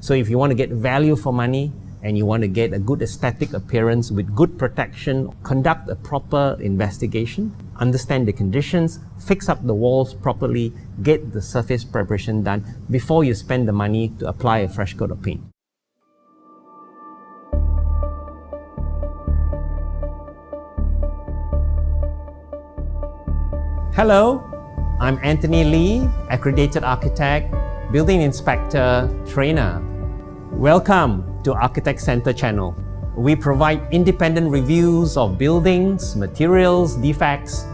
So if you want to get value for money and you want to get a good aesthetic appearance with good protection, conduct a proper investigation, understand the conditions, fix up the walls properly, get the surface preparation done before you spend the money to apply a fresh coat of paint. Hello, I'm Anthony Lee, accredited architect, building inspector, trainer. Welcome to Architect Center channel. We provide independent reviews of buildings, materials, defects,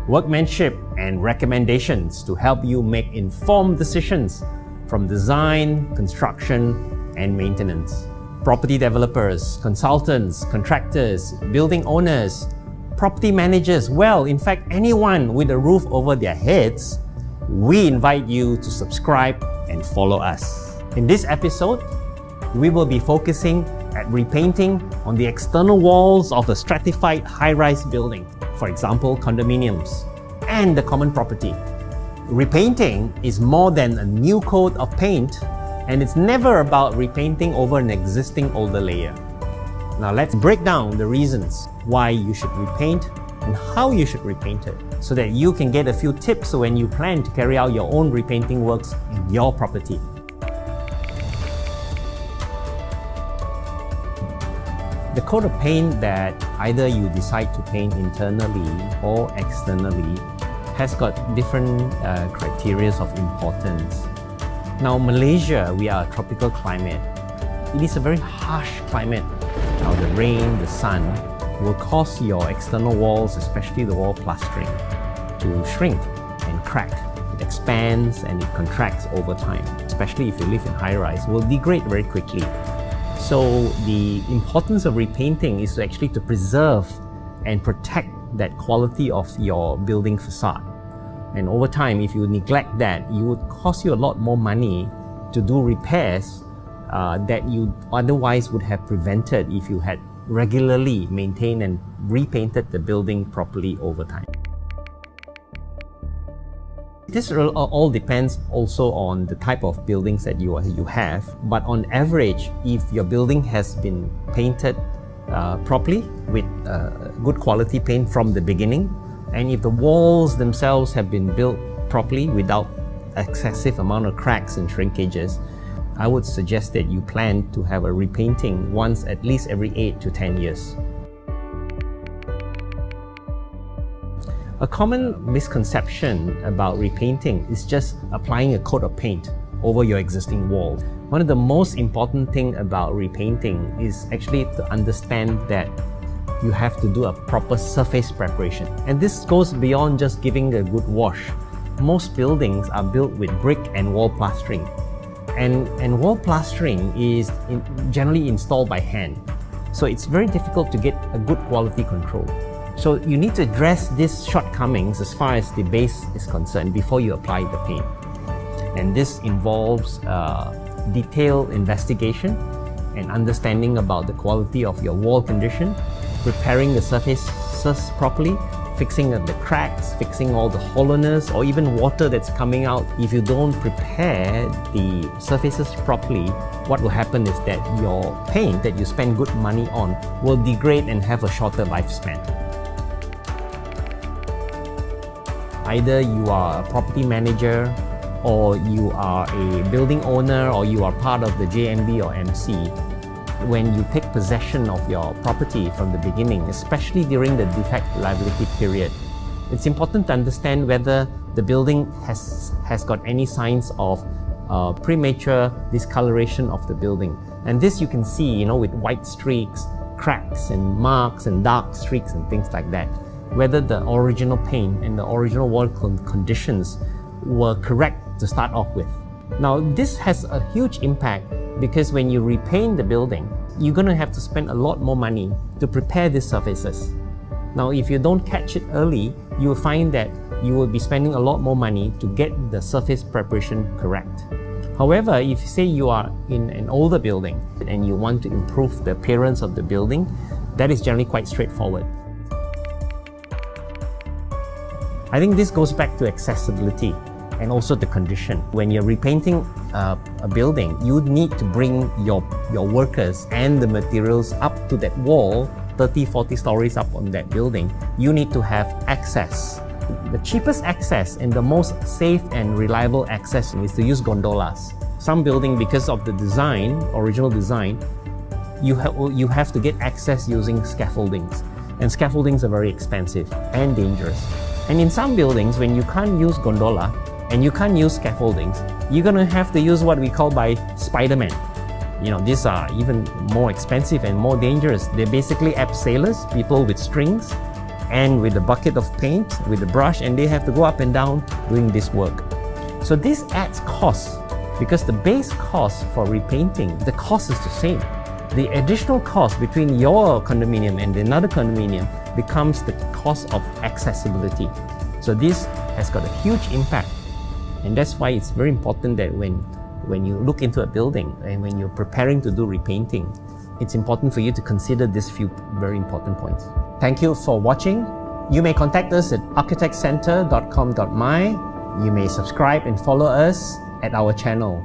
workmanship, and recommendations to help you make informed decisions from design, construction, and maintenance. Property developers, consultants, contractors, building owners, property managers, well, in fact, anyone with a roof over their heads, we invite you to subscribe and follow us. In this episode, we will be focusing at repainting on the external walls of a stratified high-rise building, for example, condominiums, and the common property. Repainting is more than a new coat of paint, and it's never about repainting over an existing older layer. Now let's break down the reasons why you should repaint and how you should repaint it so that you can get a few tips when you plan to carry out your own repainting works in your property. The coat of paint that either you decide to paint internally or externally has got different criteria of importance. Now Malaysia, we are a tropical climate. It is a very harsh climate. Now the rain, the sun will cause your external walls, especially the wall plastering, to shrink and crack. It expands and it contracts over time, especially if you live in high-rise, will degrade very quickly. So the importance of repainting is actually to preserve and protect that quality of your building facade. And over time, if you neglect that, it would cost you a lot more money to do repairs that you otherwise would have prevented if you had regularly maintained and repainted the building properly over time. This all depends also on the type of buildings that you have, but on average, if your building has been painted properly with good quality paint from the beginning, and if the walls themselves have been built properly without excessive amount of cracks and shrinkages, I would suggest that you plan to have a repainting once at least every 8 to 10 years. A common misconception about repainting is just applying a coat of paint over your existing wall. One of the most important things about repainting is actually to understand that you have to do a proper surface preparation. And this goes beyond just giving a good wash. Most buildings are built with brick and wall plastering. And wall plastering is generally installed by hand. So it's very difficult to get a good quality control. So you need to address these shortcomings as far as the base is concerned before you apply the paint. And this involves detailed investigation and understanding about the quality of your wall condition, preparing the surfaces properly, fixing the cracks, fixing all the hollowness or even water that's coming out. If you don't prepare the surfaces properly, what will happen is that your paint that you spend good money on will degrade and have a shorter lifespan. Either you are a property manager or you are a building owner or you are part of the JMB or MC. When you take possession of your property from the beginning, especially during the defect liability period, it's important to understand whether the building has got any signs of premature discoloration of the building. And this you can see, with white streaks, cracks and marks and dark streaks and things like that. Whether the original paint and the original wall conditions were correct to start off with. Now, this has a huge impact because when you repaint the building, you're going to have to spend a lot more money to prepare these surfaces. Now, if you don't catch it early, you will find that you will be spending a lot more money to get the surface preparation correct. However, if say you are in an older building and you want to improve the appearance of the building, that is generally quite straightforward. I think this goes back to accessibility. and also the condition. When you're repainting a building, you need to bring your workers and the materials up to that wall, 30, 40 stories up on that building. You need to have access. The cheapest access and the most safe and reliable access is to use gondolas. Some building, because of the design, original design, you have to get access using scaffoldings. And scaffoldings are very expensive and dangerous. And in some buildings, when you can't use gondola and you can't use scaffoldings, you're gonna have to use what we call by Spider-Man. You know, these are even more expensive and more dangerous. They're basically abseilers, people with strings and with a bucket of paint, with a brush, and they have to go up and down doing this work. So this adds cost, because the base cost for repainting, the cost is the same. The additional cost between your condominium and another condominium becomes the cost of accessibility. So this has got a huge impact. And that's why it's very important that when you look into a building and when you're preparing to do repainting, it's important for you to consider these few very important points. Thank you for watching. You may contact us at architectcenter.com.my. You may subscribe and follow us at our channel.